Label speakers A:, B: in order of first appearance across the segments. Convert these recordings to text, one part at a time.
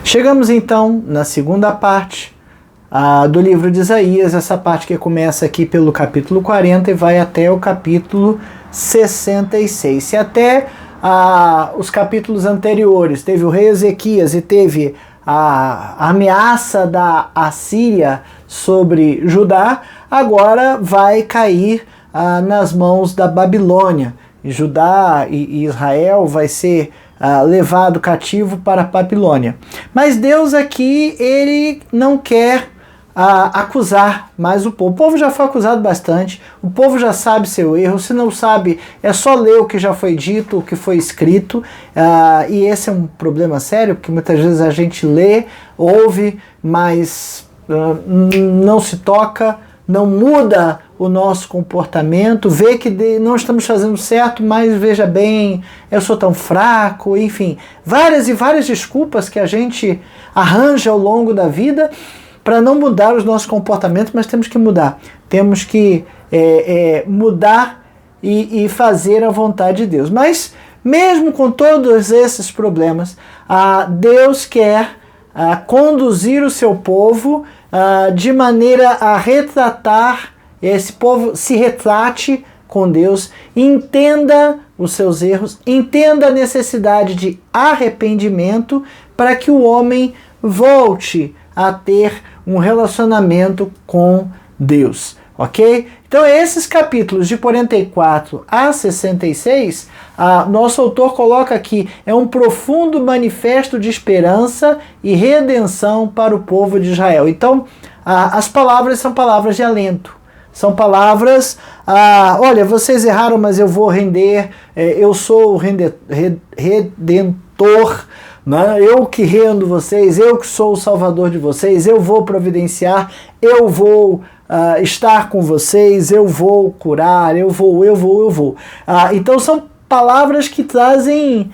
A: Chegamos então na segunda parte do livro de Isaías, essa parte que começa aqui pelo capítulo 40 e vai até o capítulo 66. Se até os capítulos anteriores teve o rei Ezequias e teve a ameaça da Assíria sobre Judá, agora vai cair nas mãos da Babilônia. Judá e Israel vai ser levado cativo para a Babilônia. Mas Deus aqui, ele não quer acusar mais o povo. O povo já foi acusado bastante, o povo já sabe seu erro. Se não sabe, é só ler o que já foi dito, o que foi escrito, e esse é um problema sério, porque muitas vezes a gente lê, ouve, mas não se toca, não muda o nosso comportamento, vê que não estamos fazendo certo, mas veja bem, eu sou tão fraco, enfim, várias e várias desculpas que a gente arranja ao longo da vida para não mudar os nossos comportamentos, mas temos que mudar. Temos que mudar e fazer a vontade de Deus. Mas mesmo com todos esses problemas, Deus quer conduzir o seu povo de maneira a retratar, esse povo se retrate com Deus, entenda os seus erros, entenda a necessidade de arrependimento para que o homem volte a ter um relacionamento com Deus, ok? Então esses capítulos de 44 a 66, nosso autor coloca aqui, é um profundo manifesto de esperança e redenção para o povo de Israel. Então as palavras são palavras de alento, são palavras, olha, vocês erraram, mas eu vou render, eu sou o redentor, né? Eu que rendo vocês, eu que sou o salvador de vocês, eu vou providenciar, eu vou estar com vocês, eu vou curar, eu vou. Então são palavras que trazem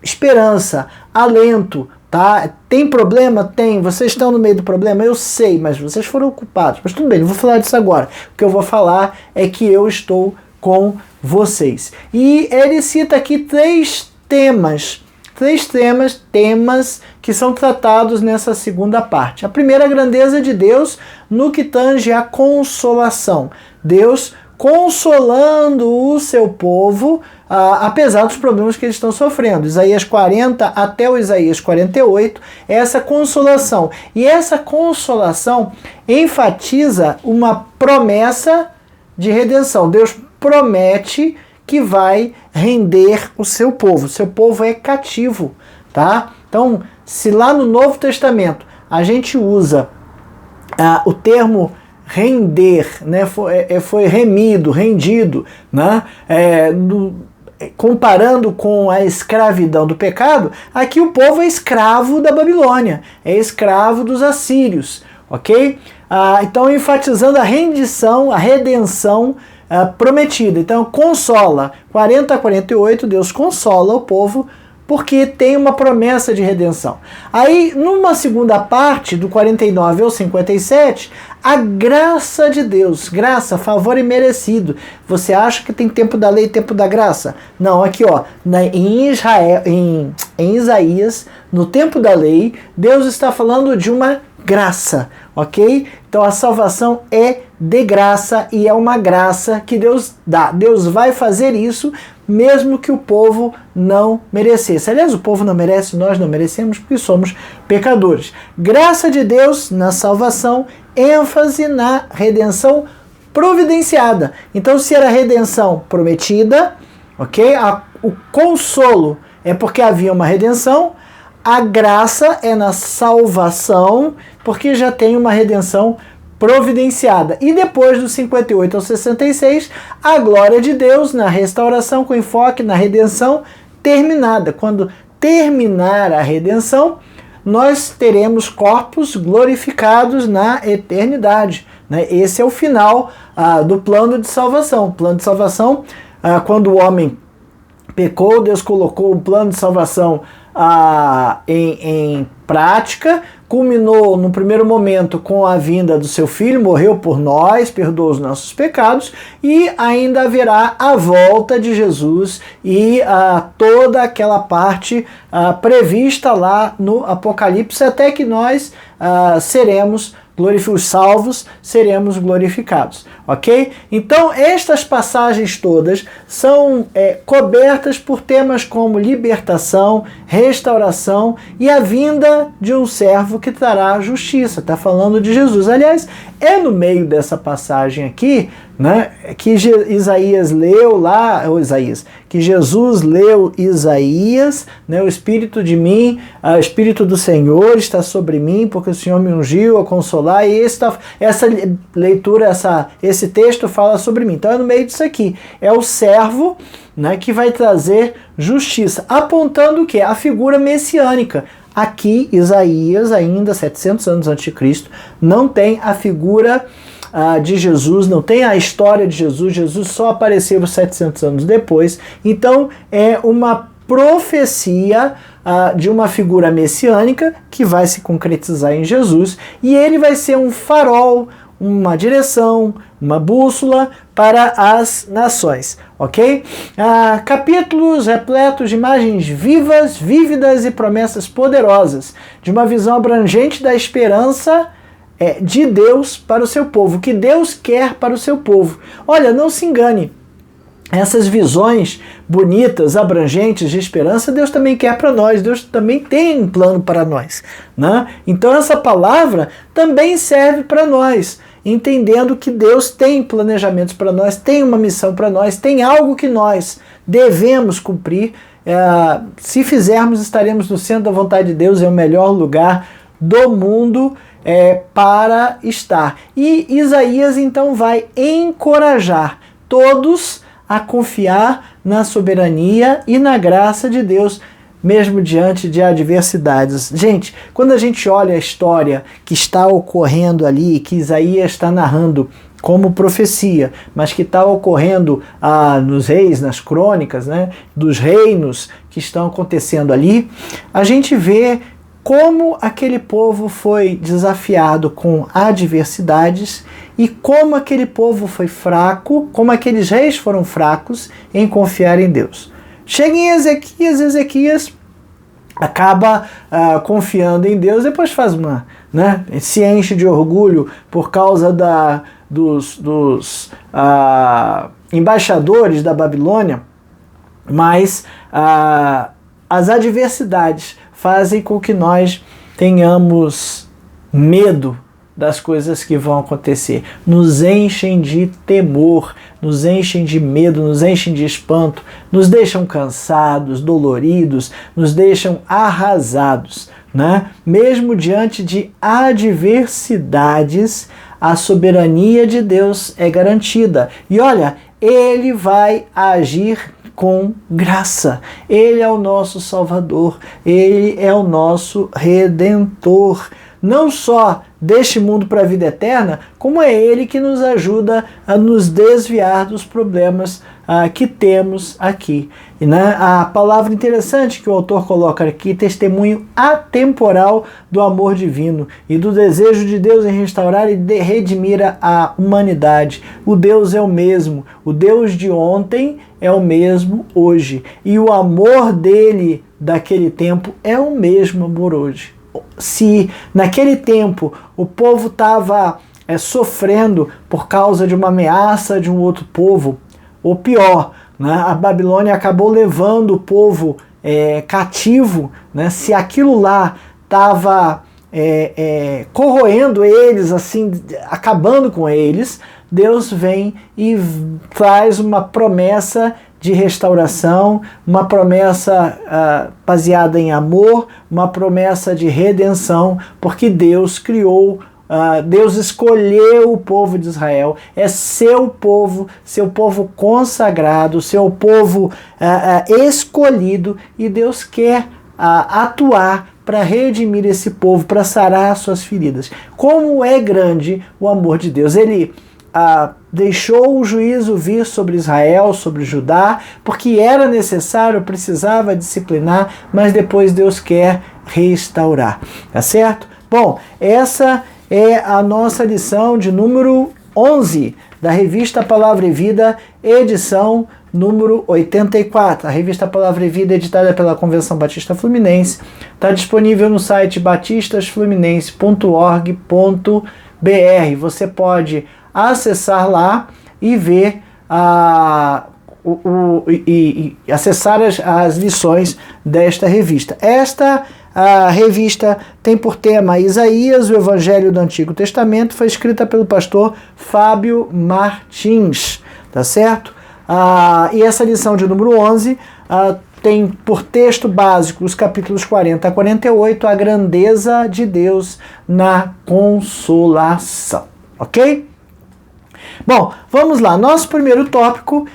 A: esperança, alento. Tá? Tem problema? Tem. Vocês estão no meio do problema? Eu sei, mas vocês foram culpados. Mas tudo bem, não vou falar disso agora. O que eu vou falar é que eu estou com vocês. E ele cita aqui três temas que são tratados nessa segunda parte. A primeira, a grandeza de Deus no que tange a consolação. Deus consolando o seu povo, apesar dos problemas que eles estão sofrendo. Isaías 40 até o Isaías 48, é essa consolação. E essa consolação enfatiza uma promessa de redenção. Deus promete que vai render o seu povo. O seu povo é cativo, tá? Então, se lá no Novo Testamento a gente usa o termo render, né, foi rendido, né, comparando com a escravidão do pecado, aqui o povo é escravo da Babilônia, é escravo dos assírios, ok? Então enfatizando a rendição, a redenção prometida. Então consola, 40 a 48, Deus consola o povo porque tem uma promessa de redenção. Aí, numa segunda parte, do 49 ao 57, a graça de Deus, graça, favor imerecido. Você acha que tem tempo da lei e tempo da graça? Não, aqui ó, em Isaías, no tempo da lei, Deus está falando de uma graça, ok? Então a salvação é de graça e é uma graça que Deus dá. Deus vai fazer isso mesmo que o povo não merecesse. Aliás, o povo não merece, nós não merecemos porque somos pecadores. Graça de Deus na salvação, ênfase na redenção providenciada. Então, se era redenção prometida, ok? O consolo é porque havia uma redenção, a graça é na salvação, porque já tem uma redenção providenciada. E depois do 58 ao 66, a glória de Deus na restauração com enfoque na redenção terminada. Quando terminar a redenção, nós teremos corpos glorificados na eternidade, né? Esse é o final do plano de salvação. O plano de salvação, quando o homem pecou, Deus colocou um plano de salvação em prática, culminou no primeiro momento com a vinda do seu filho, morreu por nós, perdoou os nossos pecados, e ainda haverá a volta de Jesus e toda aquela parte prevista lá no Apocalipse, até que nós seremos glorificados, salvos, seremos glorificados, ok? Então estas passagens todas são cobertas por temas como libertação, restauração e a vinda de um servo que trará justiça. Está falando de Jesus. Aliás, é no meio dessa passagem aqui, né, que Isaías leu lá, que Jesus leu Isaías, né, o Espírito de mim, o Espírito do Senhor está sobre mim, porque o Senhor me ungiu a consolar, e essa leitura, esse texto fala sobre mim. Então é no meio disso aqui, é o servo, né, que vai trazer justiça, apontando o quê? A figura messiânica. Aqui, Isaías, ainda 700 anos antes de Cristo, não tem a figura de Jesus, não tem a história de Jesus. Jesus só apareceu 700 anos depois. Então, é uma profecia de uma figura messiânica que vai se concretizar em Jesus, e ele vai ser um farol, uma direção, uma bússola para as nações, ok? Capítulos repletos de imagens vivas, vívidas e promessas poderosas, de uma visão abrangente da esperança de Deus para o seu povo, o que Deus quer para o seu povo. Olha, não se engane, essas visões bonitas, abrangentes de esperança, Deus também quer para nós, Deus também tem um plano para nós, né? Então essa palavra também serve para nós, entendendo que Deus tem planejamentos para nós, tem uma missão para nós, tem algo que nós devemos cumprir. Se fizermos, estaremos no centro da vontade de Deus, é o melhor lugar do mundo para estar. E Isaías então vai encorajar todos a confiar na soberania e na graça de Deus, mesmo diante de adversidades. Gente, quando a gente olha a história que está ocorrendo ali, que Isaías está narrando como profecia, mas que está ocorrendo nos reis, nas crônicas, né, dos reinos que estão acontecendo ali, a gente vê como aquele povo foi desafiado com adversidades e como aquele povo foi fraco, como aqueles reis foram fracos em confiar em Deus. Chega em Ezequias acaba confiando em Deus, depois faz se enche de orgulho por causa dos embaixadores da Babilônia, mas as adversidades fazem com que nós tenhamos medo das coisas que vão acontecer, nos enchem de temor, nos enchem de medo, nos enchem de espanto, nos deixam cansados, doloridos, nos deixam arrasados, né? Mesmo diante de adversidades, a soberania de Deus é garantida. E olha, Ele vai agir com graça. Ele é o nosso Salvador, Ele é o nosso Redentor. Não só deste mundo para a vida eterna, como é Ele que nos ajuda a nos desviar dos problemas que temos aqui. E, a palavra interessante que o autor coloca aqui, testemunho atemporal do amor divino e do desejo de Deus em restaurar e redimir a humanidade. O Deus é o mesmo, o Deus de ontem é o mesmo hoje, e o amor dele daquele tempo é o mesmo amor hoje. Se naquele tempo o povo estava sofrendo por causa de uma ameaça de um outro povo, ou pior, a Babilônia acabou levando o povo cativo, se aquilo lá estava corroendo eles, assim, acabando com eles, Deus vem e traz uma promessa de restauração, uma promessa baseada em amor, uma promessa de redenção, porque Deus criou, Deus escolheu o povo de Israel, é seu povo consagrado, seu povo escolhido, e Deus quer atuar para redimir esse povo, para sarar suas feridas. Como é grande o amor de Deus! Ele deixou o juízo vir sobre Israel, sobre Judá, porque era necessário, precisava disciplinar, mas depois Deus quer restaurar, tá certo? Bom, essa é a nossa lição de número 11 da revista Palavra e Vida, edição número 84. A revista Palavra e Vida, editada pela Convenção Batista Fluminense, está disponível no site batistasfluminense.org.br. Você pode acessar lá e ver acessar as lições desta revista. A revista tem por tema Isaías, o Evangelho do Antigo Testamento, foi escrita pelo pastor Fábio Martins, tá certo? E essa lição de número 11 tem por texto básico os capítulos 40 a 48, a grandeza de Deus na consolação, ok? Bom, vamos lá. Nosso primeiro tópico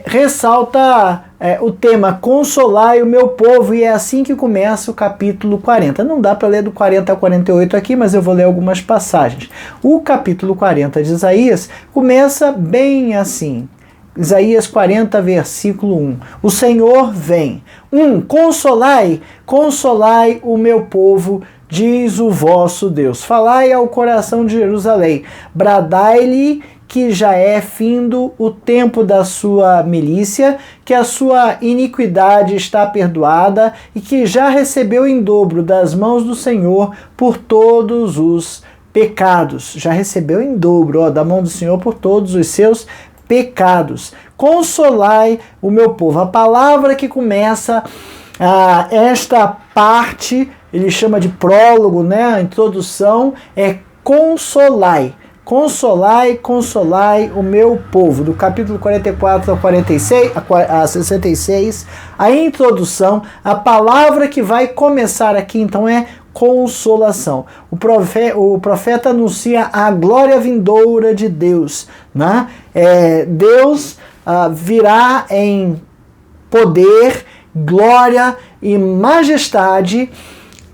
A: ressalta o tema Consolai o meu povo, e é assim que começa o capítulo 40. Não dá para ler do 40 a 48 aqui, mas eu vou ler algumas passagens. O capítulo 40 de Isaías começa bem assim. Isaías 40, versículo 1. O Senhor vem. Consolai, consolai o meu povo, diz o vosso Deus. Falai ao coração de Jerusalém. Bradai-lhe que já é findo o tempo da sua milícia, que a sua iniquidade está perdoada e que já recebeu em dobro das mãos do Senhor por todos os pecados. Já recebeu em dobro da mão do Senhor por todos os seus pecados. Consolai o meu povo. A palavra que começa esta parte, ele chama de prólogo, né? A introdução é consolai. Consolai, consolai o meu povo. Do capítulo 44 a 46, a 66, a introdução, a palavra que vai começar aqui então é consolação. O profeta anuncia a glória vindoura de Deus, né? Deus virá em poder, glória e majestade,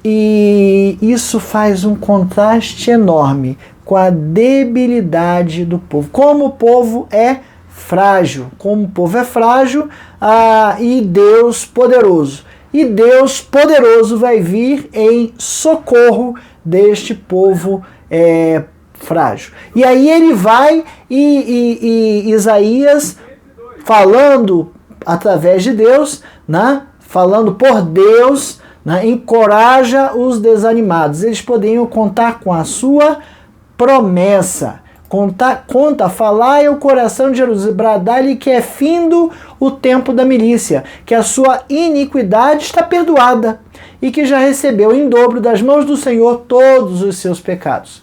A: e isso faz um contraste enorme com a debilidade do povo. Como o povo é frágil, e Deus poderoso. E Deus poderoso vai vir em socorro deste povo frágil. E aí ele vai e Isaías, falando através de Deus, né, falando por Deus, né, encoraja os desanimados. Eles poderiam contar com a sua promessa. Falai ao coração de Jerusalém, bradai-lhe que é findo o tempo da milícia, que a sua iniquidade está perdoada e que já recebeu em dobro das mãos do Senhor todos os seus pecados.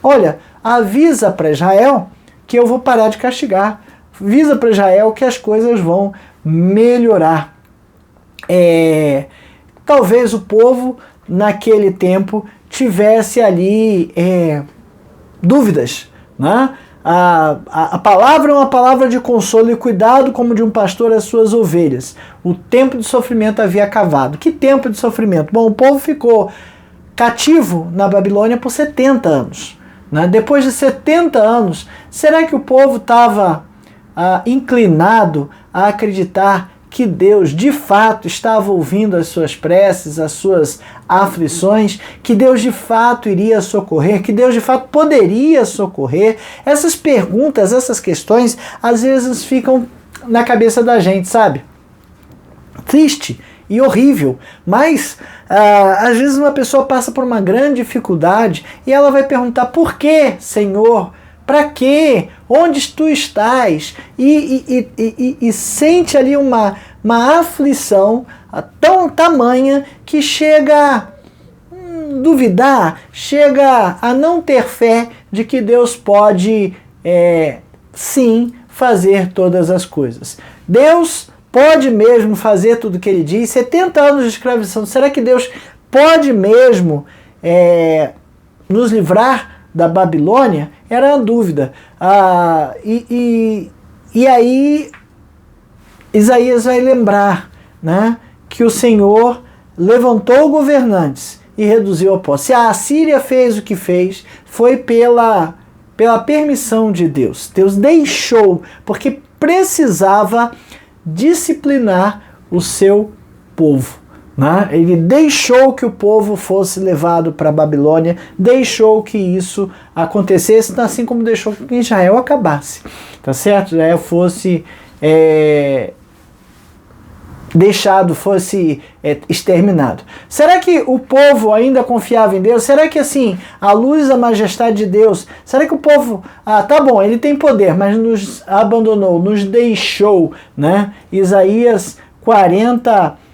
A: Olha, avisa para Israel que eu vou parar de castigar. Avisa para Israel que as coisas vão melhorar. Talvez o povo naquele tempo tivesse ali dúvidas, né? A palavra é uma palavra de consolo e cuidado, como de um pastor às suas ovelhas. O tempo de sofrimento havia acabado. Que tempo de sofrimento? Bom, o povo ficou cativo na Babilônia por 70 anos. Né? Depois de 70 anos, será que o povo estava inclinado a acreditar que Deus de fato estava ouvindo as suas preces, as suas aflições, que Deus de fato iria socorrer, que Deus de fato poderia socorrer? Essas perguntas, essas questões, às vezes ficam na cabeça da gente, sabe? Triste e horrível, mas às vezes uma pessoa passa por uma grande dificuldade e ela vai perguntar: por que, Senhor? Para quê? Onde tu estás? E sente ali uma aflição tão tamanha que chega a duvidar, chega a não ter fé de que Deus pode sim fazer todas as coisas. Deus pode mesmo fazer tudo o que ele diz. 70 anos de escravidão, será que Deus pode mesmo nos livrar da Babilônia? Era a dúvida. E aí Isaías vai lembrar, né, que o Senhor levantou governantes e reduziu a posse. Se a Assíria fez o que fez, foi pela pela permissão de Deus. Deus deixou, porque precisava disciplinar o seu povo. Né? Ele deixou que o povo fosse levado para a Babilônia, deixou que isso acontecesse, assim como deixou que Israel acabasse. Tá certo? Israel fosse deixado, fosse exterminado. Será que o povo ainda confiava em Deus? Será que assim, à luz da majestade de Deus, será que o povo, tá bom, ele tem poder, mas nos abandonou, nos deixou, né? Isaías 40,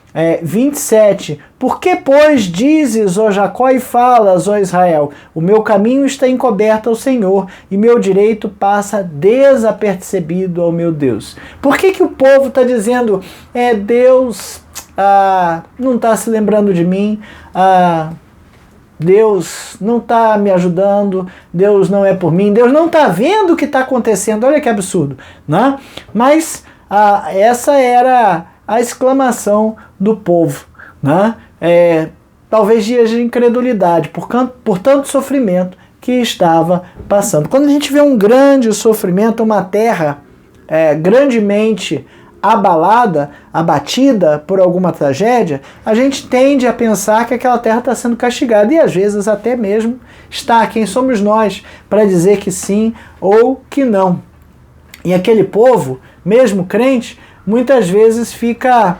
A: 27. Por que, pois, dizes, ó Jacó, e falas, ó Israel, o meu caminho está encoberto ao Senhor, e meu direito passa desapercebido ao meu Deus? Por que o povo está dizendo, Deus não está se lembrando de mim, Deus não está me ajudando, Deus não é por mim, Deus não está vendo o que está acontecendo? Olha que absurdo, né? Mas essa era a exclamação do povo, né? Talvez dias de incredulidade, por tanto sofrimento que estava passando. Quando a gente vê um grande sofrimento, uma terra grandemente abatida por alguma tragédia, a gente tende a pensar que aquela terra está sendo castigada, e às vezes até mesmo está. Quem somos nós para dizer que sim ou que não? E aquele povo, mesmo crente, muitas vezes fica,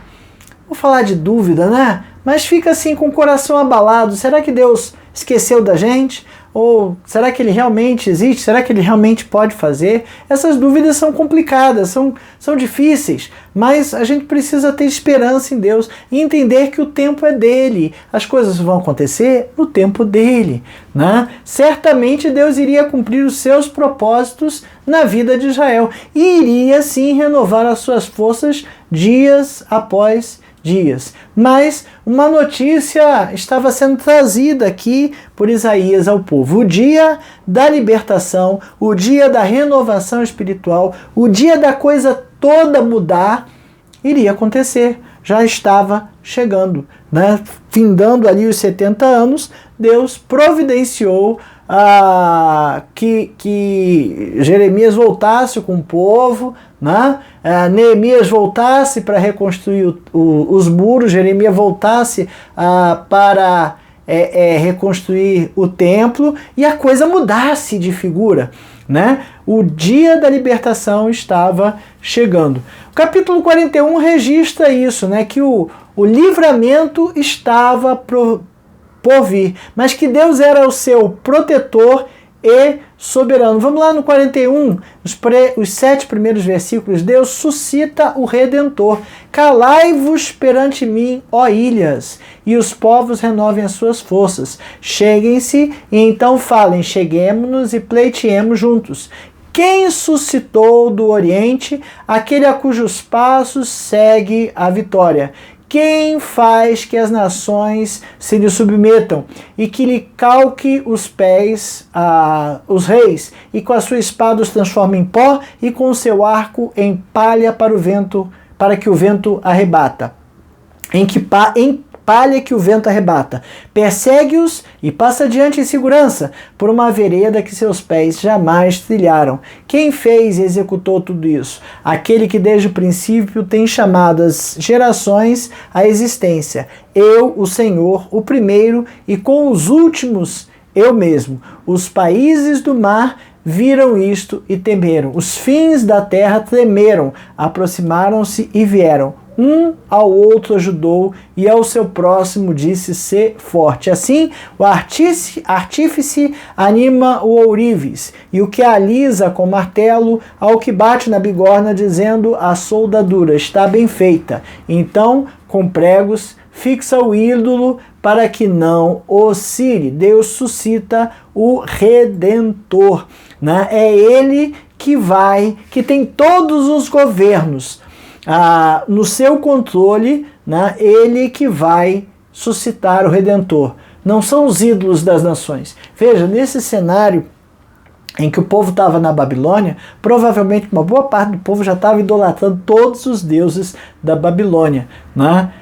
A: vou falar de dúvida, né? Mas fica assim com o coração abalado. Será que Deus esqueceu da gente? Ou será que ele realmente existe? Será que ele realmente pode fazer? Essas dúvidas são complicadas, são difíceis, mas a gente precisa ter esperança em Deus e entender que o tempo é dele. As coisas vão acontecer no tempo dele, né? Certamente Deus iria cumprir os seus propósitos na vida de Israel e iria sim renovar as suas forças dias após dias. Mas uma notícia estava sendo trazida aqui por Isaías ao povo. O dia da libertação, o dia da renovação espiritual, o dia da coisa toda mudar, iria acontecer. Já estava chegando, né? Findando ali os 70 anos, Deus providenciou que Jeremias voltasse com o povo, né? Neemias voltasse para reconstruir os muros, Jeremias voltasse para reconstruir o templo e a coisa mudasse de figura, né? O dia da libertação estava chegando. O capítulo 41 registra isso, né? Que o livramento estava por vir, mas que Deus era o seu protetor e soberano. Vamos lá no 41, os 7 primeiros versículos. Deus suscita o Redentor. Calai-vos perante mim, ó ilhas, e os povos renovem as suas forças. Cheguem-se e então falem, cheguemo-nos e pleiteemos juntos. Quem suscitou do Oriente, aquele a cujos passos segue a vitória? Quem faz que as nações se lhe submetam e que lhe calque os pés os reis, e com a sua espada os transforme em pó e com o seu arco em palha para que o vento arrebata? Em palha que o vento arrebata. Persegue-os e passa adiante em segurança por uma vereda que seus pés jamais trilharam. Quem fez e executou tudo isso? Aquele que desde o princípio tem chamado as gerações à existência. Eu, o Senhor, o primeiro, e com os últimos eu mesmo. Os países do mar viram isto e temeram. Os fins da terra tremeram, aproximaram-se e vieram. Um ao outro ajudou, e ao seu próximo disse: ser forte. Assim, o artífice anima o ourives, e o que alisa com martelo ao que bate na bigorna, dizendo: a soldadura está bem feita. Então, com pregos, fixa o ídolo para que não oscile. Deus suscita o Redentor, né? É ele que tem todos os governos no seu controle, né? Ele que vai suscitar o Redentor. Não são os ídolos das nações. Veja, nesse cenário em que o povo estava na Babilônia, provavelmente uma boa parte do povo já estava idolatrando todos os deuses da Babilônia, né?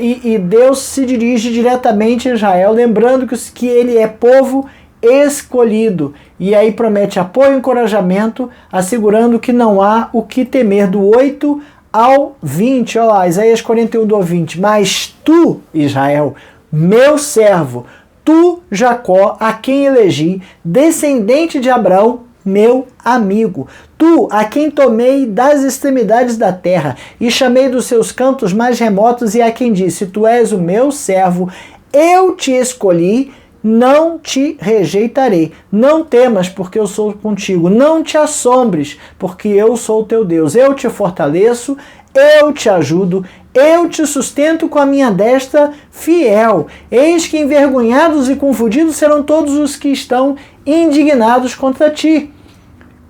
A: E Deus se dirige diretamente a Israel, lembrando que ele é povo escolhido. E aí promete apoio e encorajamento, assegurando que não há o que temer, do 8 ao 20. Olha lá, Isaías 41, do 20. Mas tu, Israel, meu servo, tu, Jacó, a quem elegi, descendente de Abraão, meu amigo, tu, a quem tomei das extremidades da terra e chamei dos seus cantos mais remotos, e a quem disse, tu és o meu servo, eu te escolhi, não te rejeitarei. Não temas, porque eu sou contigo. Não te assombres, porque eu sou o teu Deus. Eu te fortaleço, eu te ajudo, eu te sustento com a minha destra fiel. Eis que envergonhados e confundidos serão todos os que estão indignados contra ti.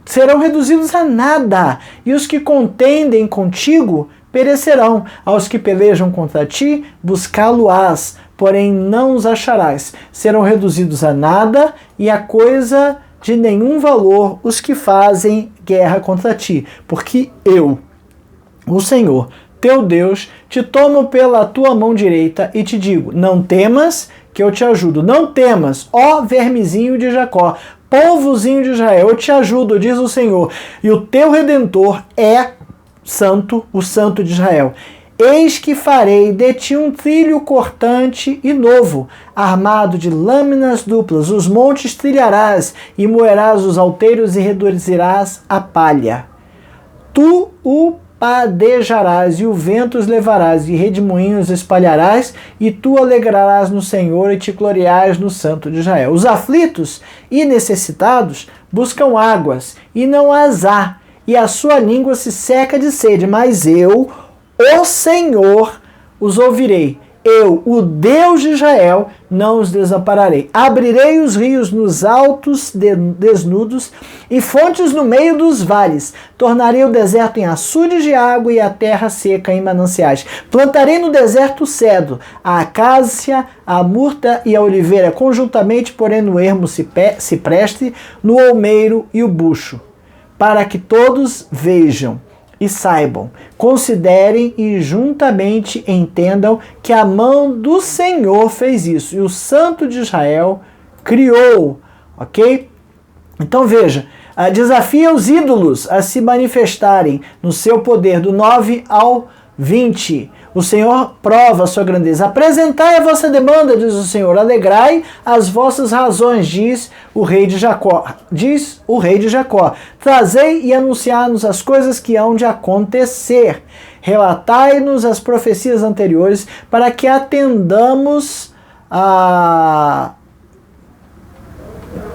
A: Serão reduzidos a nada, e os que contendem contigo perecerão. Aos que pelejam contra ti, buscá-lo-ás, porém não os acharás. Serão reduzidos a nada, e a coisa de nenhum valor os que fazem guerra contra ti. Porque eu, o Senhor, teu Deus, te tomo pela tua mão direita e te digo, não temas, que eu te ajudo. Não temas, ó vermezinho de Jacó, povozinho de Israel, eu te ajudo, diz o Senhor, e o teu Redentor é santo, o Santo de Israel. Eis que farei de ti um trilho cortante e novo, armado de lâminas duplas. Os montes trilharás, e moerás os alteiros, e reduzirás a palha. Tu o padejarás, e o vento os levarás, e redemoinhos espalharás, e tu alegrarás no Senhor, e te gloriarás no Santo de Israel. Os aflitos e necessitados buscam águas, e não as há, e a sua língua se seca de sede, mas eu, o Senhor, os ouvirei. Eu, o Deus de Israel, não os desampararei. Abrirei os rios nos altos desnudos e fontes no meio dos vales. Tornarei o deserto em açudes de água e a terra seca em mananciais. Plantarei no deserto o cedro, a acácia, a murta e a oliveira, conjuntamente, porém, no ermo cipreste, no olmeiro e o bucho, para que todos vejam e saibam, considerem e juntamente entendam que a mão do Senhor fez isso e o Santo de Israel criou, ok? Então veja, desafia os ídolos a se manifestarem no seu poder, do 9 ao 20. O Senhor prova a sua grandeza. Apresentai a vossa demanda, diz o Senhor. Alegrai as vossas razões, diz o rei de Jacó. Diz o rei de Jacó. Trazei e anunciai-nos as coisas que hão de acontecer. Relatai-nos as profecias anteriores, para que atendamos a...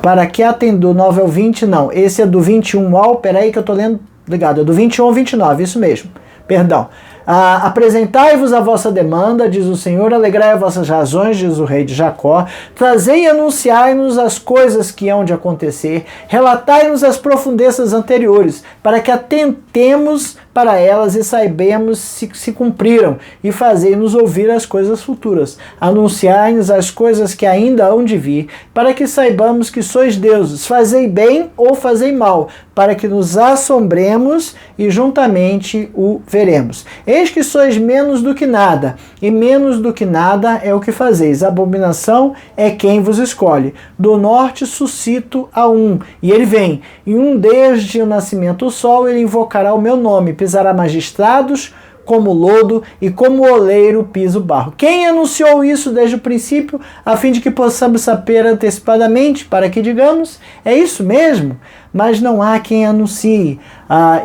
A: Para que atendam, 9 ao 20, não. Esse é do 21 ao... Peraí que eu tô lendo... Ligado, é do 21 ao 29, isso mesmo. Perdão. Apresentai-vos a vossa demanda, diz o Senhor, alegrai as vossas razões, diz o rei de Jacó, trazei e anunciai-nos as coisas que hão de acontecer, relatai-nos as profundezas anteriores, para que atentemos para elas e saibamos se cumpriram, e fazei-nos ouvir as coisas futuras. Anunciai-nos as coisas que ainda hão de vir, para que saibamos que sois deuses, fazei bem ou fazei mal, para que nos assombremos e juntamente o veremos. Eis que sois menos do que nada, e menos do que nada é o que fazeis. A abominação é quem vos escolhe. Do norte suscito a um, e ele vem. E um desde o nascimento do sol, ele invocará o meu nome, pisará magistrados como lodo, e como oleiro pisa o barro. Quem anunciou isso desde o princípio, a fim de que possamos saber antecipadamente, para que digamos, é isso mesmo? Mas não há quem anuncie,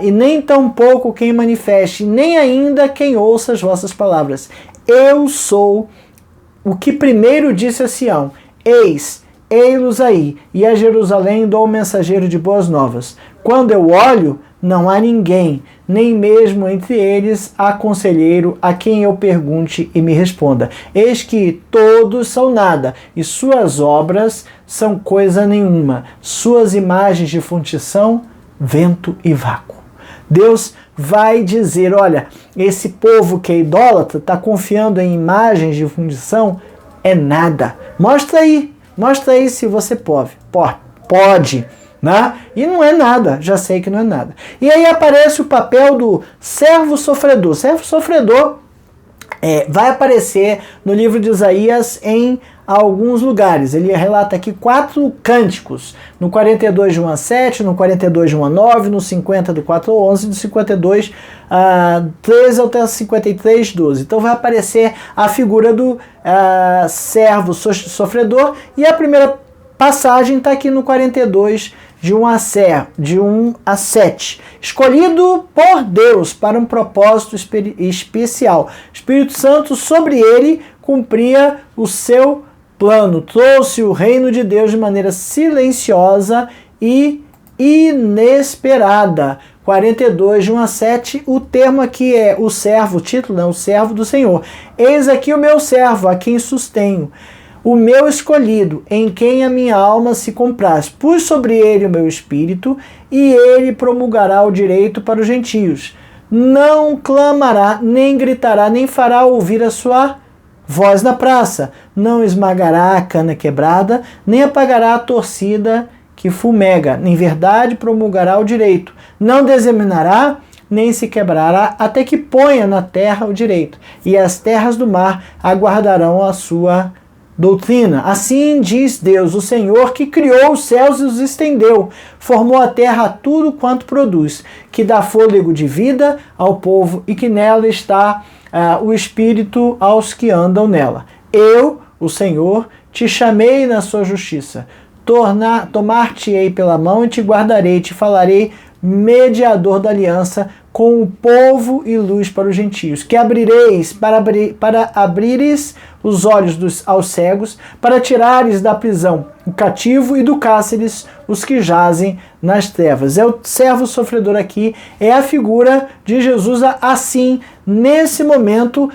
A: e nem tampouco quem manifeste, nem ainda quem ouça as vossas palavras. Eu sou o que primeiro disse a Sião, ei-los aí, e a Jerusalém dou o mensageiro de boas novas. Quando eu olho, não há ninguém, nem mesmo entre eles há conselheiro a quem eu pergunte e me responda. Eis que todos são nada, e suas obras são coisa nenhuma. Suas imagens de fundição, vento e vácuo. Deus vai dizer, olha, esse povo que é idólatra, está confiando em imagens de fundição, é nada. Mostra aí se você pode. Né? E não é nada, já sei que não é nada. E aí aparece o papel do servo sofredor. Servo sofredor vai aparecer no livro de Isaías em alguns lugares. Ele relata aqui 4 cânticos, no 42 de 1 a 7, no 42 de 1 a 9, no 50 do 4 ao 11, no 52 13 até 53, 12. Então vai aparecer a figura do servo sofredor, e a primeira passagem está aqui no 42 de 1 a 7. Escolhido por Deus para um propósito especial. Espírito Santo sobre ele cumpria o seu plano. Trouxe o reino de Deus de maneira silenciosa e inesperada. 42 de 1 a 7, o termo aqui é o servo, o título, o servo do Senhor. Eis aqui o meu servo, a quem sustenho. O meu escolhido, em quem a minha alma se compraz. Pus sobre ele o meu espírito, e ele promulgará o direito para os gentios. Não clamará, nem gritará, nem fará ouvir a sua voz na praça. Não esmagará a cana quebrada, nem apagará a torcida que fumega. Em verdade promulgará o direito. Não deseminará, nem se quebrará, até que ponha na terra o direito. E as terras do mar aguardarão a sua doutrina. Assim diz Deus, o Senhor, que criou os céus e os estendeu, formou a terra a tudo quanto produz, que dá fôlego de vida ao povo, e que nela está o espírito aos que andam nela. Eu, o Senhor, te chamei na sua justiça, tomar-te-ei pela mão e te guardarei, te falarei mediador da aliança com o povo e luz para os gentios, que abrireis para abrires os olhos aos cegos, para tirares da prisão o cativo e do cárceres os que jazem nas trevas. É o servo sofredor aqui, é a figura de Jesus assim, nesse momento,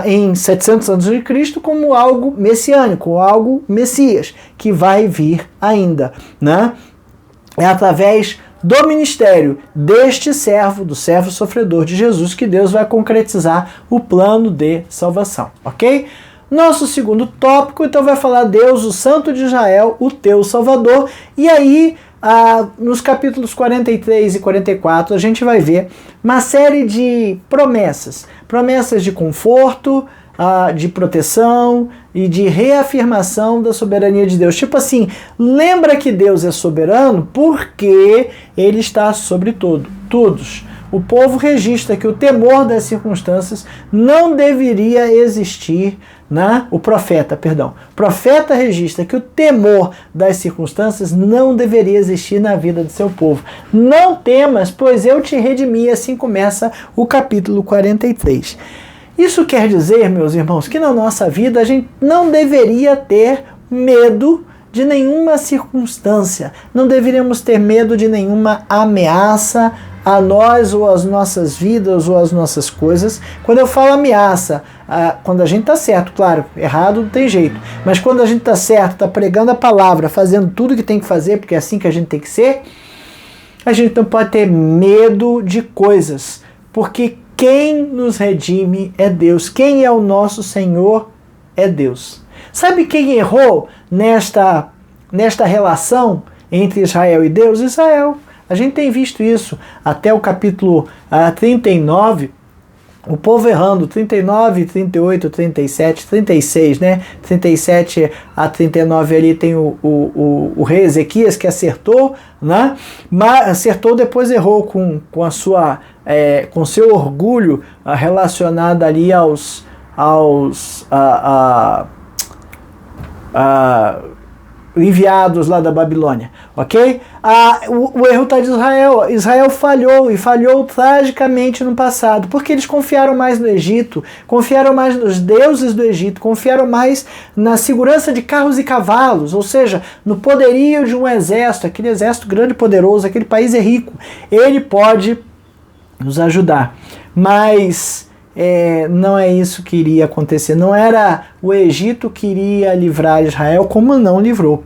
A: em 700 anos de Cristo, como algo messiânico, algo Messias, que vai vir ainda, né? É através do ministério deste servo, do servo sofredor de Jesus, que Deus vai concretizar o plano de salvação, ok? Nosso segundo tópico, então, vai falar Deus, o Santo de Israel, o teu Salvador. E aí, nos capítulos 43 e 44, a gente vai ver uma série de promessas. Promessas de conforto, de proteção e de reafirmação da soberania de Deus. Tipo assim, lembra que Deus é soberano porque Ele está sobre todos. O povo registra que o temor das circunstâncias não deveria existir, né? O profeta registra que o temor das circunstâncias não deveria existir na vida do seu povo. Não temas, pois eu te redimi. Assim começa o capítulo 43. Isso quer dizer, meus irmãos, que na nossa vida a gente não deveria ter medo de nenhuma circunstância. Não deveríamos ter medo de nenhuma ameaça a nós ou às nossas vidas ou às nossas coisas. Quando eu falo ameaça, quando a gente está certo, claro, errado não tem jeito, mas quando a gente está certo, está pregando a palavra, fazendo tudo que tem que fazer, porque é assim que a gente tem que ser, a gente não pode ter medo de coisas, porque quem nos redime é Deus. Quem é o nosso Senhor é Deus. Sabe quem errou nesta relação entre Israel e Deus? Israel. A gente tem visto isso até o capítulo 39, o povo errando, 39, 38, 37, 36, né? 37 a 39 ali tem o rei Ezequias que acertou, né? Mas acertou, depois errou com seu orgulho relacionado ali aos enviados lá da Babilônia, ok? O erro está de Israel. Israel falhou, e falhou tragicamente no passado, porque eles confiaram mais no Egito, confiaram mais nos deuses do Egito, confiaram mais na segurança de carros e cavalos, ou seja, no poderio de um exército, aquele exército grande e poderoso, aquele país é rico, ele pode nos ajudar, mas não é isso que iria acontecer. Não era o Egito que iria livrar Israel, como não livrou.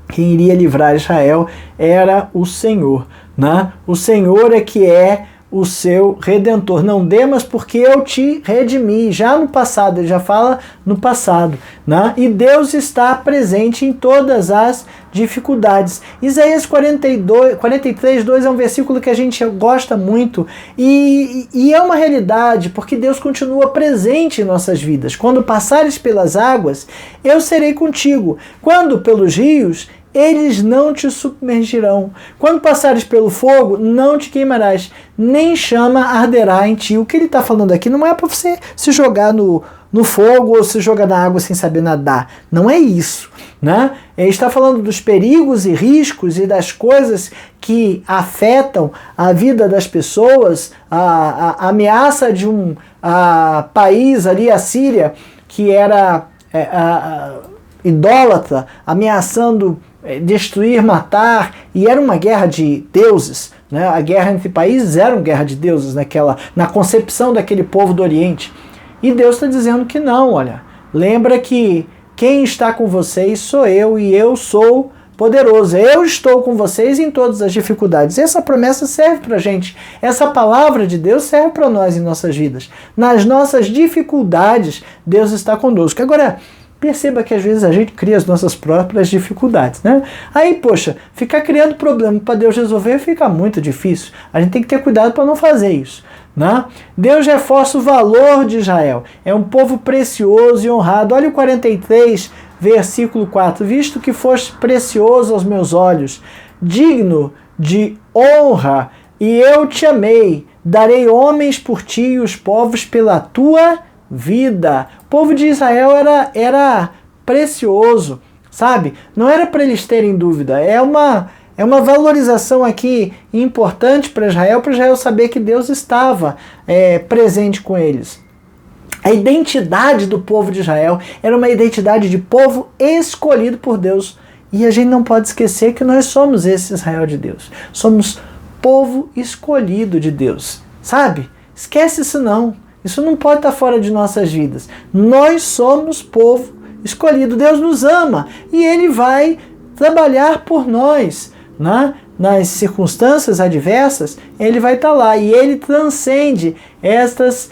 A: Quem iria livrar Israel era o Senhor, né? O Senhor é que é o seu Redentor. Não Demas, porque eu te redimi. Já no passado, ele já fala no passado, né? E Deus está presente em todas as dificuldades. Isaías 43, 2 é um versículo que a gente gosta muito e é uma realidade, porque Deus continua presente em nossas vidas. Quando passares pelas águas, eu serei contigo. Quando pelos rios, eles não te submergirão. Quando passares pelo fogo, não te queimarás, nem chama arderá em ti. O que ele está falando aqui não é para você se jogar no fogo ou se jogar na água sem saber nadar. Não é isso, né? Ele está falando dos perigos e riscos e das coisas que afetam a vida das pessoas, a ameaça de um país ali, a Síria, que era idólatra, ameaçando destruir, matar, e era uma guerra de deuses, né? A guerra entre países era uma guerra de deuses na concepção daquele povo do Oriente. E Deus está dizendo que não, olha, lembra que quem está com vocês sou eu e eu sou poderoso. Eu estou com vocês em todas as dificuldades. Essa promessa serve para a gente. Essa palavra de Deus serve para nós em nossas vidas. Nas nossas dificuldades, Deus está conosco. Agora, perceba que às vezes a gente cria as nossas próprias dificuldades, né? Aí, poxa, ficar criando problema para Deus resolver fica muito difícil. A gente tem que ter cuidado para não fazer isso, né? Deus reforça o valor de Israel. É um povo precioso e honrado. Olha o 43, versículo 4. Visto que foste precioso aos meus olhos, digno de honra, e eu te amei, darei homens por ti e os povos pela tua vida. O povo de Israel era precioso, sabe? Não era para eles terem dúvida. É uma valorização aqui importante para Israel saber que Deus estava presente com eles. A identidade do povo de Israel era uma identidade de povo escolhido por Deus. E a gente não pode esquecer que nós somos esse Israel de Deus. Somos povo escolhido de Deus, sabe? Esquece isso não. Isso não pode estar fora de nossas vidas. Nós somos povo escolhido. Deus nos ama e Ele vai trabalhar por nós, né? Nas circunstâncias adversas, Ele vai estar lá e Ele transcende estas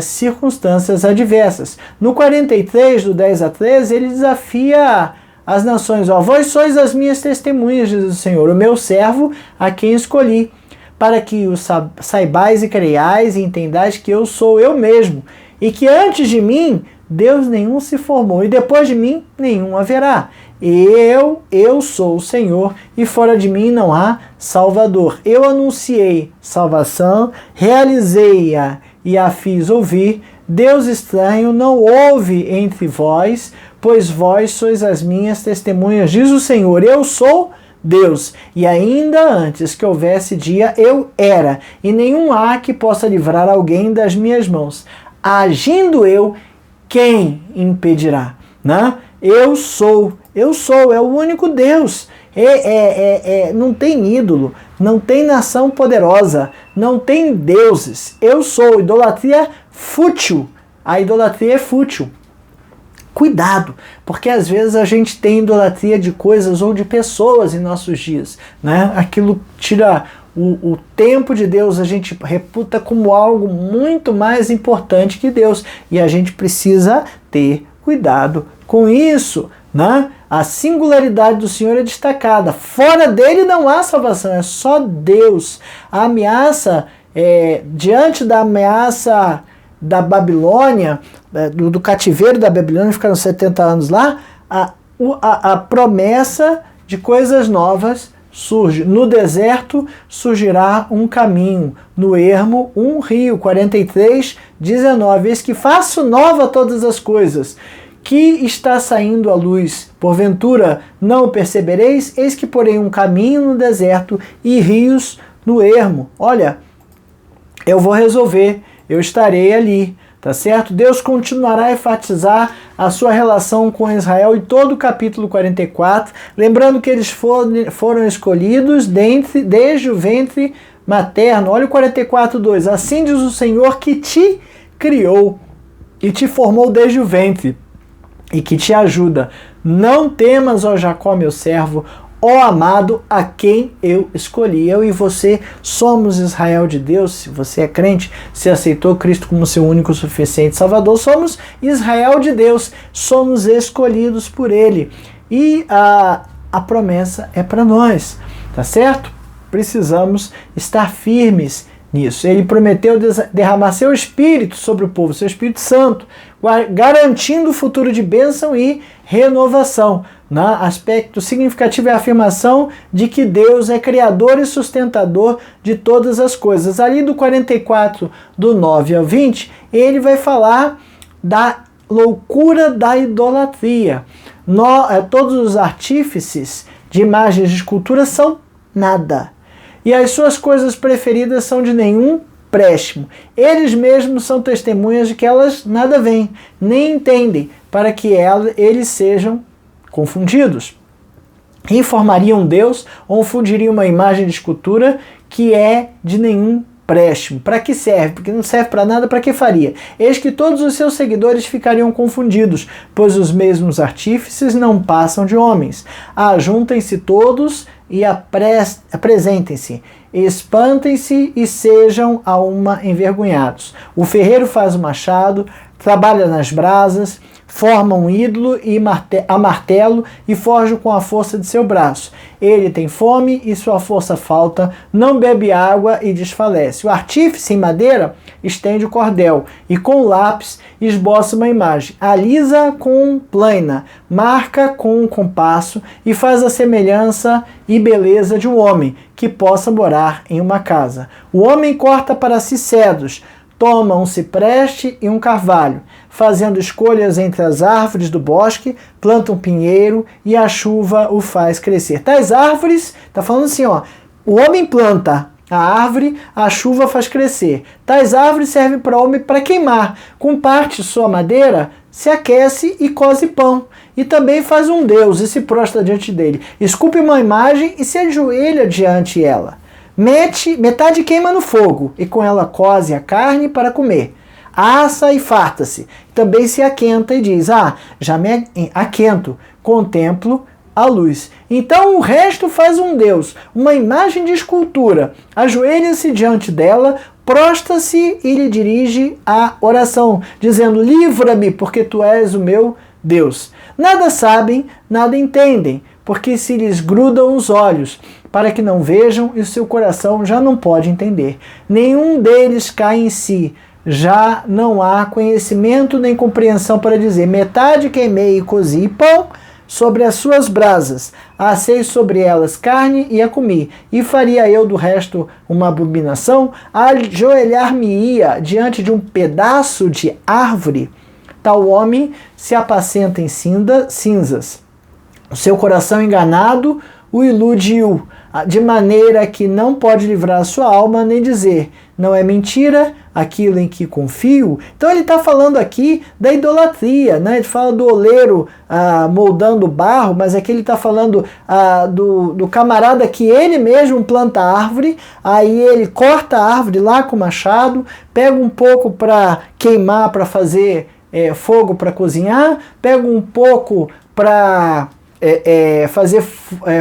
A: circunstâncias adversas. No 43, do 10 a 13, Ele desafia as nações. Vós sois as minhas testemunhas, diz o Senhor, o meu servo a quem escolhi, para que o saibais e creiais e entendais que eu sou eu mesmo, e que antes de mim Deus nenhum se formou, e depois de mim nenhum haverá. Eu sou o Senhor, e fora de mim não há Salvador. Eu anunciei salvação, realizei-a e a fiz ouvir. Deus estranho não houve entre vós, pois vós sois as minhas testemunhas, diz o Senhor. Eu sou Deus, e ainda antes que houvesse dia, eu era, e nenhum há que possa livrar alguém das minhas mãos. Agindo eu, quem impedirá? Né? Eu sou, é o único Deus. Não tem ídolo, não tem nação poderosa, não tem deuses. Eu sou. Idolatria fútil. A idolatria é fútil. Cuidado, porque às vezes a gente tem idolatria de coisas ou de pessoas em nossos dias, né? Aquilo tira o tempo de Deus, a gente reputa como algo muito mais importante que Deus, e a gente precisa ter cuidado com isso, né? A singularidade do Senhor é destacada, fora dele não há salvação, é só Deus. A ameaça, diante da ameaça da Babilônia, do cativeiro da Babilônia, ficaram 70 anos lá, a promessa de coisas novas surge. No deserto surgirá um caminho, no ermo um rio. 43, 19. Eis que faço nova todas as coisas, que está saindo à luz. Porventura não o percebereis? Eis que porém um caminho no deserto e rios no ermo. Olha, eu vou resolver, eu estarei ali, tá certo? Deus continuará a enfatizar a sua relação com Israel em todo o capítulo 44, lembrando que eles foram escolhidos desde o ventre materno. Olha o 44:2. Assim diz o Senhor que te criou e te formou desde o ventre, e que te ajuda. Não temas, ó Jacó, meu servo, ó amado, a quem eu escolhi. Eu e você somos Israel de Deus. Se você é crente, se aceitou Cristo como seu único, suficiente Salvador, somos Israel de Deus, somos escolhidos por Ele. E a promessa é para nós, tá certo? Precisamos estar firmes nisso. Ele prometeu derramar seu Espírito sobre o povo, seu Espírito Santo, garantindo o futuro de bênção e renovação. Aspecto significativo é a afirmação de que Deus é criador e sustentador de todas as coisas. Ali do 44, do 9 ao 20, ele vai falar da loucura da idolatria. Todos os artífices de imagens de escultura são nada. E as suas coisas preferidas são de nenhum préstimo. Eles mesmos são testemunhas de que elas nada veem, nem entendem, para que eles sejam confundidos. Informariam Deus ou fundiriam uma imagem de escultura que é de nenhum préstimo. Para que serve? Porque não serve para nada, para que faria? Eis que todos os seus seguidores ficariam confundidos, pois os mesmos artífices não passam de homens. Ajuntem-se todos e apresentem-se, espantem-se e sejam a uma envergonhados. O ferreiro faz o machado, trabalha nas brasas, forma um ídolo a martelo e forja com a força de seu braço. Ele tem fome e sua força falta, não bebe água e desfalece. O artífice em madeira estende o cordel e com lápis esboça uma imagem. Alisa com plana, marca com um compasso e faz a semelhança e beleza de um homem que possa morar em uma casa. O homem corta para si cedros, toma um cipreste e um carvalho, fazendo escolhas entre as árvores do bosque, planta um pinheiro e a chuva o faz crescer. Tais árvores, está falando assim, ó, o homem planta a árvore, a chuva faz crescer. Tais árvores servem para o homem para queimar. Com parte de sua madeira, se aquece e coze pão. E também faz um deus e se prostra diante dele. Esculpe uma imagem e se ajoelha diante dela. Metade queima no fogo, e com ela coze a carne para comer. Assa e farta-se. Também se aquenta e diz, já me aquento, contemplo a luz. Então o resto faz um deus, uma imagem de escultura. Ajoelha-se diante dela, prostra-se e lhe dirige a oração, dizendo, livra-me, porque tu és o meu Deus. Nada sabem, nada entendem, porque se lhes grudam os olhos, para que não vejam, e o seu coração já não pode entender. Nenhum deles cai em si, já não há conhecimento nem compreensão para dizer, metade queimei e cozi pão sobre as suas brasas, assei sobre elas carne e a comi, e faria eu do resto uma abominação? Ajoelhar-me-ia diante de um pedaço de árvore? Tal homem se apacenta em cinzas. O seu coração enganado o iludiu, de maneira que não pode livrar a sua alma nem dizer, não é mentira aquilo em que confio? Então ele está falando aqui da idolatria, né? Ele fala do oleiro moldando barro, mas aqui ele está falando do camarada que ele mesmo planta a árvore, aí ele corta a árvore lá com o machado, pega um pouco para queimar, para fazer fogo para cozinhar, pega um pouco para fazer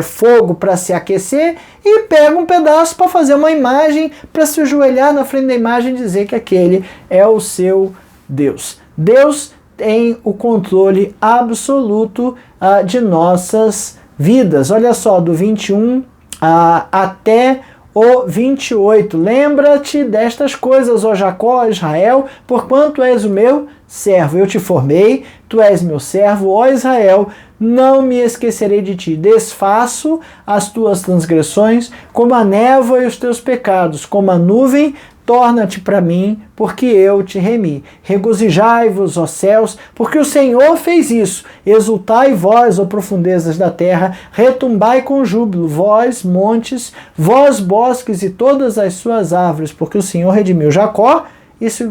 A: fogo para se aquecer e pega um pedaço para fazer uma imagem, para se ajoelhar na frente da imagem e dizer que aquele é o seu Deus. Deus tem o controle absoluto de nossas vidas. Olha só, do 21 até o 28. Lembra-te destas coisas, ó Jacó, Israel, porquanto és o meu servo. Eu te formei, tu és meu servo, ó Israel, não me esquecerei de ti. Desfaço as tuas transgressões como a névoa e os teus pecados, como a nuvem, torna-te para mim, porque eu te remi. Regozijai-vos, ó céus, porque o Senhor fez isso. Exultai vós, ó profundezas da terra, retumbai com júbilo, vós montes, vós bosques e todas as suas árvores, porque o Senhor redimiu Jacó e se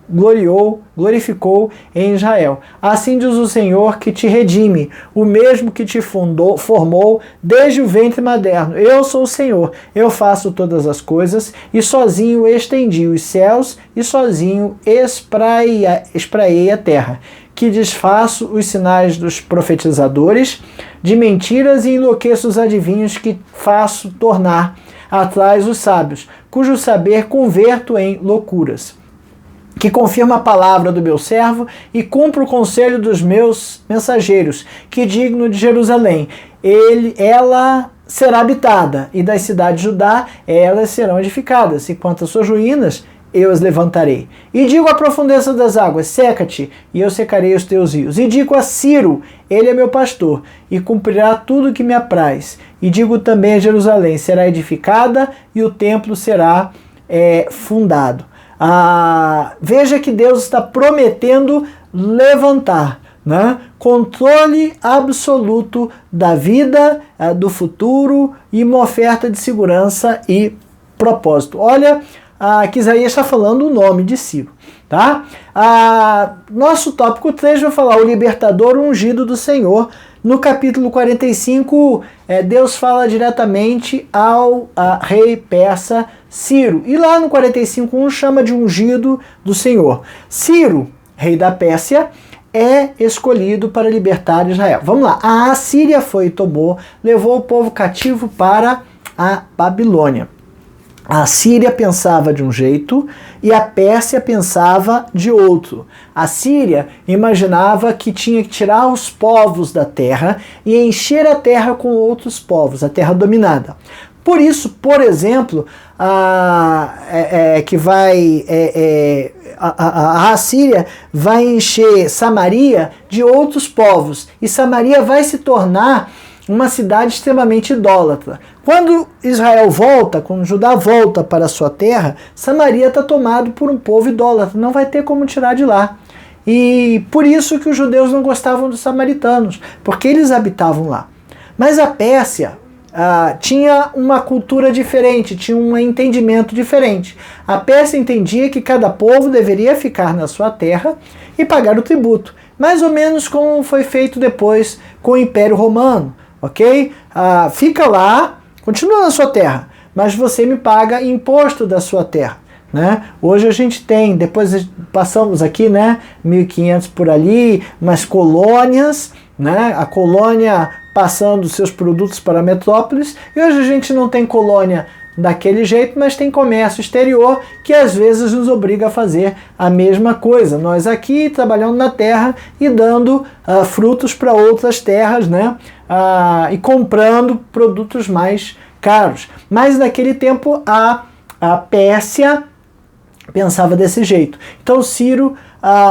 A: glorificou em Israel. Assim diz o Senhor que te redime, o mesmo que te formou desde o ventre materno. Eu sou o Senhor, eu faço todas as coisas, e sozinho estendi os céus, e sozinho espraiei a terra. que desfaço os sinais dos profetizadores de mentiras e enlouqueço os adivinhos, que faço tornar atrás os sábios, cujo saber converto em loucuras, que confirma a palavra do meu servo e cumpro o conselho dos meus mensageiros, que digno de Jerusalém, ela será habitada, e das cidades de Judá elas serão edificadas, e quanto às suas ruínas, eu as levantarei. E digo à profundeza das águas, seca-te, e eu secarei os teus rios. E digo a Ciro, ele é meu pastor, e cumprirá tudo que me apraz. E digo também a Jerusalém, será edificada, e o templo será fundado. Veja que Deus está prometendo levantar, né? Controle absoluto da vida, do futuro, e uma oferta de segurança e propósito. Olha, que Isaías está falando o nome de Ciro. Tá? Nosso tópico 3 vai falar o libertador ungido do Senhor. No capítulo 45, Deus fala diretamente ao rei persa Ciro. E lá no 45:1 chama de ungido do Senhor. Ciro, rei da Pérsia, é escolhido para libertar Israel. Vamos lá. A Assíria foi e tomou, levou o povo cativo para a Babilônia. A Síria pensava de um jeito e a Pérsia pensava de outro. A Síria imaginava que tinha que tirar os povos da terra e encher a terra com outros povos, a terra dominada. Por isso, por exemplo, a Assíria vai encher Samaria de outros povos e Samaria vai se tornar uma cidade extremamente idólatra. Quando Israel volta, quando Judá volta para a sua terra, Samaria está tomado por um povo idólatra, não vai ter como tirar de lá. E por isso que os judeus não gostavam dos samaritanos, porque eles habitavam lá. Mas a Pérsia tinha uma cultura diferente, tinha um entendimento diferente. A Pérsia entendia que cada povo deveria ficar na sua terra e pagar o tributo, mais ou menos como foi feito depois com o Império Romano. Ok? Fica lá, continua na sua terra, mas você me paga imposto da sua terra. Né? Hoje a gente tem, depois passamos aqui, né, 1500 por ali, umas colônias, né, a colônia passando seus produtos para metrópoles, e hoje a gente não tem colônia daquele jeito, mas tem comércio exterior que às vezes nos obriga a fazer a mesma coisa. Nós aqui trabalhando na terra e dando frutos para outras terras, né? E comprando produtos mais caros. Mas naquele tempo a Pérsia pensava desse jeito. Então Ciro,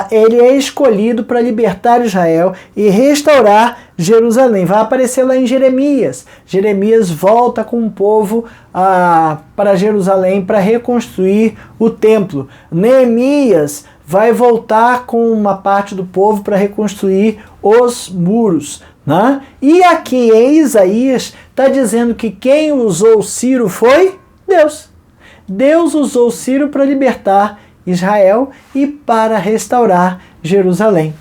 A: ele é escolhido para libertar Israel e restaurar Jerusalém. Vai aparecer lá em Jeremias. Jeremias volta com o povo para Jerusalém para reconstruir o templo. Neemias vai voltar com uma parte do povo para reconstruir os muros. Né? E aqui em Isaías está dizendo que quem usou Ciro foi Deus. Deus usou Ciro para libertar Israel e para restaurar Jerusalém.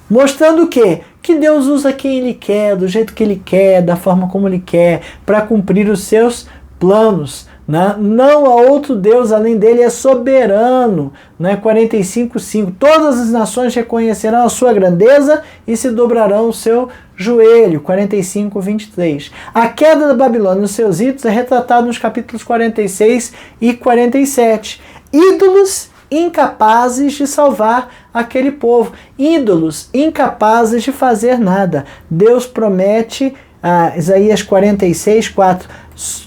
A: Mostrando o quê? Que Deus usa quem Ele quer, do jeito que Ele quer, da forma como Ele quer, para cumprir os seus planos. Né? Não há outro Deus além dele, é soberano. Né? 45:5. Todas as nações reconhecerão a sua grandeza e se dobrarão o seu joelho. 45:23. A queda da Babilônia e os seus ídolos é retratado nos capítulos 46 e 47. Ídolos incapazes de salvar aquele povo. Ídolos incapazes de fazer nada. Deus promete, Isaías 46:4,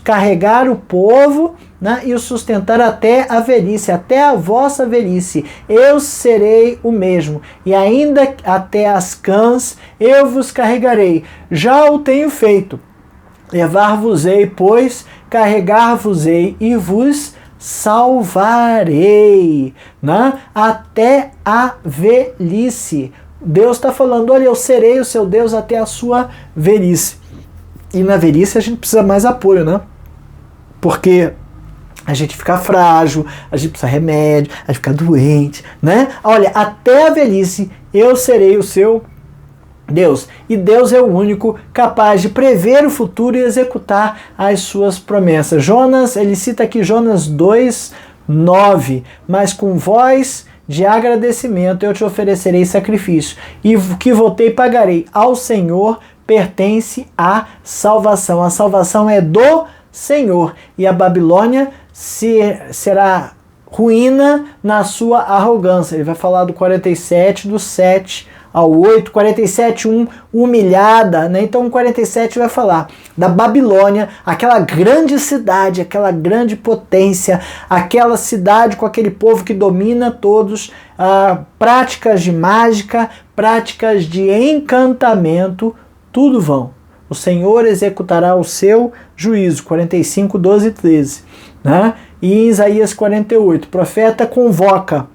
A: carregar o povo, né, e o sustentar até a velhice, até a vossa velhice. Eu serei o mesmo, e ainda até as cãs eu vos carregarei. Já o tenho feito. Levar-vos-ei, pois, carregar-vos-ei e vos salvarei, né, até a velhice. Deus está falando, olha, eu serei o seu Deus até a sua velhice. E na velhice a gente precisa mais apoio, né? Porque a gente fica frágil, a gente precisa de remédio, a gente fica doente, né? Olha, até a velhice eu serei o seu Deus. E Deus é o único capaz de prever o futuro e executar as suas promessas. Jonas, ele cita aqui Jonas 2:9, mas com voz de agradecimento eu te oferecerei sacrifício, e o que voltei pagarei. Ao Senhor pertence a salvação. A salvação é do Senhor, e a Babilônia será ruína na sua arrogância. Ele vai falar do 47, do 7 ao 8, 47, 1, humilhada, né? Então 47 vai falar da Babilônia, aquela grande cidade, aquela grande potência, aquela cidade com aquele povo que domina todos, práticas de mágica, práticas de encantamento, tudo vão. O Senhor executará o seu juízo, 45, 12 e 13. Né? E em Isaías 48, o profeta convoca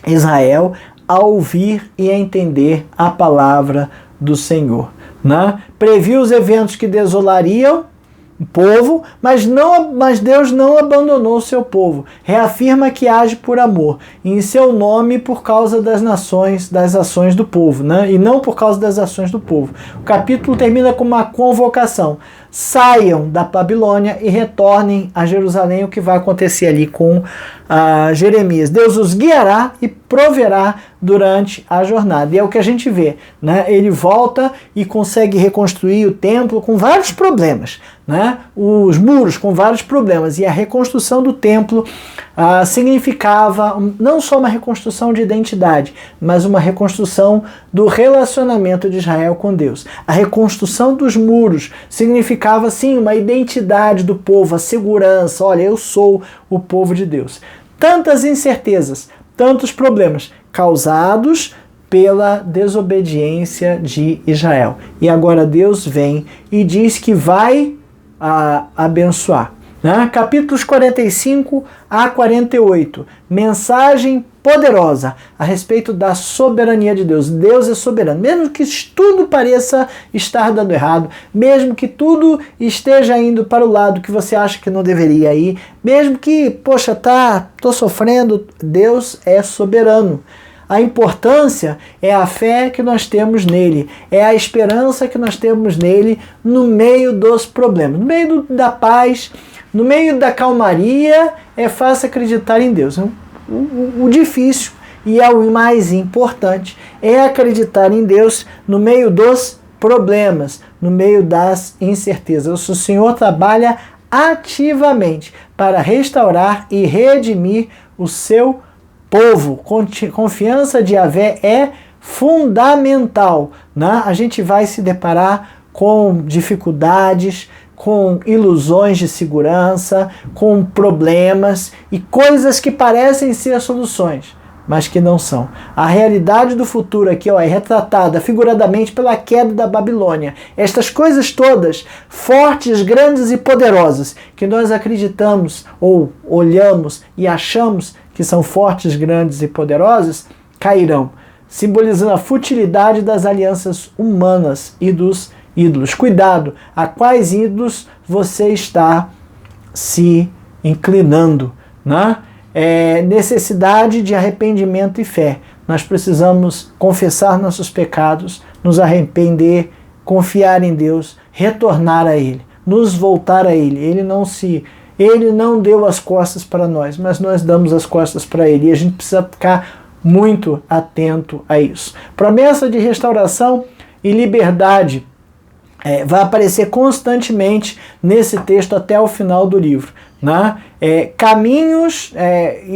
A: Israel a ouvir e a entender a palavra do Senhor. Né? Previu os eventos que desolariam o povo, mas Deus não abandonou o seu povo. Reafirma que age por amor, e em seu nome por causa das nações, das ações do povo, né? E não por causa das ações do povo. O capítulo termina com uma convocação. Saiam da Babilônia e retornem a Jerusalém, o que vai acontecer ali com Jeremias. Deus os guiará e proverá durante a jornada. E é o que a gente vê, né? Ele volta e consegue reconstruir o templo com vários problemas, né? Os muros com vários problemas. E a reconstrução do templo significava não só uma reconstrução de identidade, mas uma reconstrução do relacionamento de Israel com Deus. A reconstrução dos muros significava, sim, uma identidade do povo, a segurança. Olha, eu sou o povo de Deus. Tantas incertezas, tantos problemas causados pela desobediência de Israel. E agora Deus vem e diz que vai abençoar. Né? Capítulos 45 a 48, mensagem poderosa a respeito da soberania de Deus. Deus é soberano, mesmo que tudo pareça estar dando errado, mesmo que tudo esteja indo para o lado que você acha que não deveria ir, mesmo que, poxa, tô sofrendo, Deus é soberano. A importância é a fé que nós temos nele, é a esperança que nós temos nele no meio dos problemas, no meio da paz, no meio da calmaria. É fácil acreditar em Deus. O difícil e é o mais importante é acreditar em Deus no meio dos problemas, no meio das incertezas. O Senhor trabalha ativamente para restaurar e redimir o seu povo. Confiança de Yahvé é fundamental, né? A gente vai se deparar com dificuldades, com ilusões de segurança, com problemas e coisas que parecem ser soluções, mas que não são. A realidade do futuro aqui é retratada figuradamente pela queda da Babilônia. Estas coisas todas, fortes, grandes e poderosas, que nós acreditamos ou olhamos e achamos que são fortes, grandes e poderosas, cairão, simbolizando a futilidade das alianças humanas e dos ídolos. Cuidado, a quais ídolos você está se inclinando, né? Necessidade de arrependimento e fé. Nós precisamos confessar nossos pecados, nos arrepender, confiar em Deus, retornar a Ele, nos voltar a Ele. Ele não deu as costas para nós, mas nós damos as costas para Ele. E a gente precisa ficar muito atento a isso. Promessa de restauração e liberdade vai aparecer constantemente nesse texto até o final do livro. Né?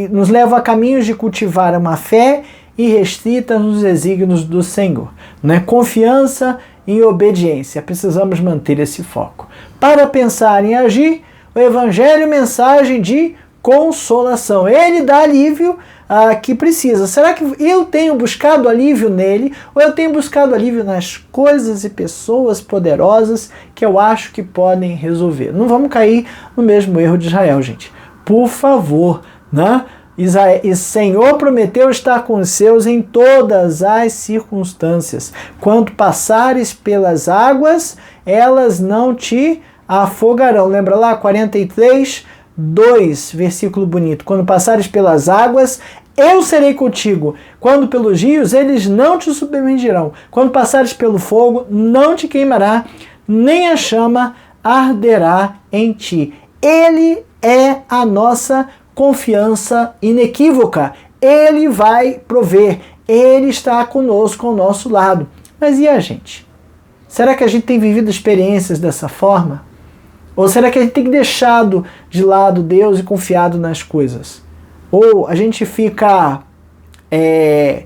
A: Nos leva a caminhos de cultivar uma fé irrestrita nos desígnios do Senhor. Né? Confiança e obediência. Precisamos manter esse foco. Para pensar em agir, o Evangelho, mensagem de consolação. Ele dá alívio que precisa. Será que eu tenho buscado alívio nele, ou eu tenho buscado alívio nas coisas e pessoas poderosas que eu acho que podem resolver? Não vamos cair no mesmo erro de Israel, gente. Por favor, né? E Senhor prometeu estar com os seus em todas as circunstâncias. Quando passares pelas águas, elas não te afogarão. Lembra lá, 43, 2, versículo bonito. Quando passares pelas águas, eu serei contigo. Quando pelos rios, eles não te submergirão. Quando passares pelo fogo, não te queimará, nem a chama arderá em ti. Ele é a nossa confiança inequívoca. Ele vai prover, Ele está conosco, ao nosso lado. Mas e a gente? Será que a gente tem vivido experiências dessa forma? Ou será que a gente tem deixado de lado Deus e confiado nas coisas? Ou a gente fica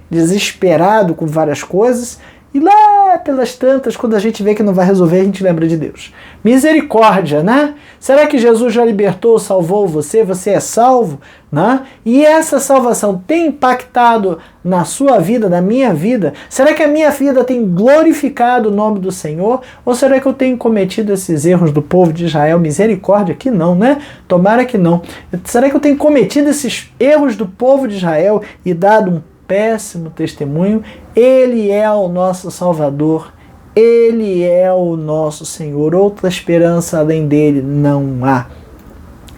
A: desesperado com várias coisas e lá pelas tantas, quando a gente vê que não vai resolver, a gente lembra de Deus. Misericórdia, né? Será que Jesus já libertou, salvou você? Você é salvo, né? E essa salvação tem impactado na sua vida, na minha vida? Será que a minha vida tem glorificado o nome do Senhor? Ou será que eu tenho cometido esses erros do povo de Israel? Misericórdia, que não, né? Tomara que não. Será que eu tenho cometido esses erros do povo de Israel e dado um péssimo testemunho? Ele é o nosso Salvador, Ele é o nosso Senhor, outra esperança além dele não há.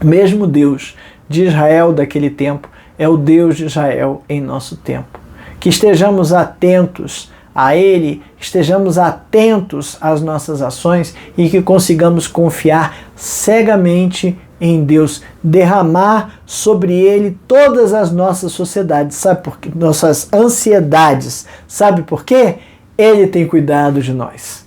A: Mesmo Deus de Israel daquele tempo é o Deus de Israel em nosso tempo. Que estejamos atentos a Ele, estejamos atentos às nossas ações e que consigamos confiar cegamente em Deus, derramar sobre Ele todas as nossas sociedades, sabe por quê? Nossas ansiedades, sabe por quê? Ele tem cuidado de nós.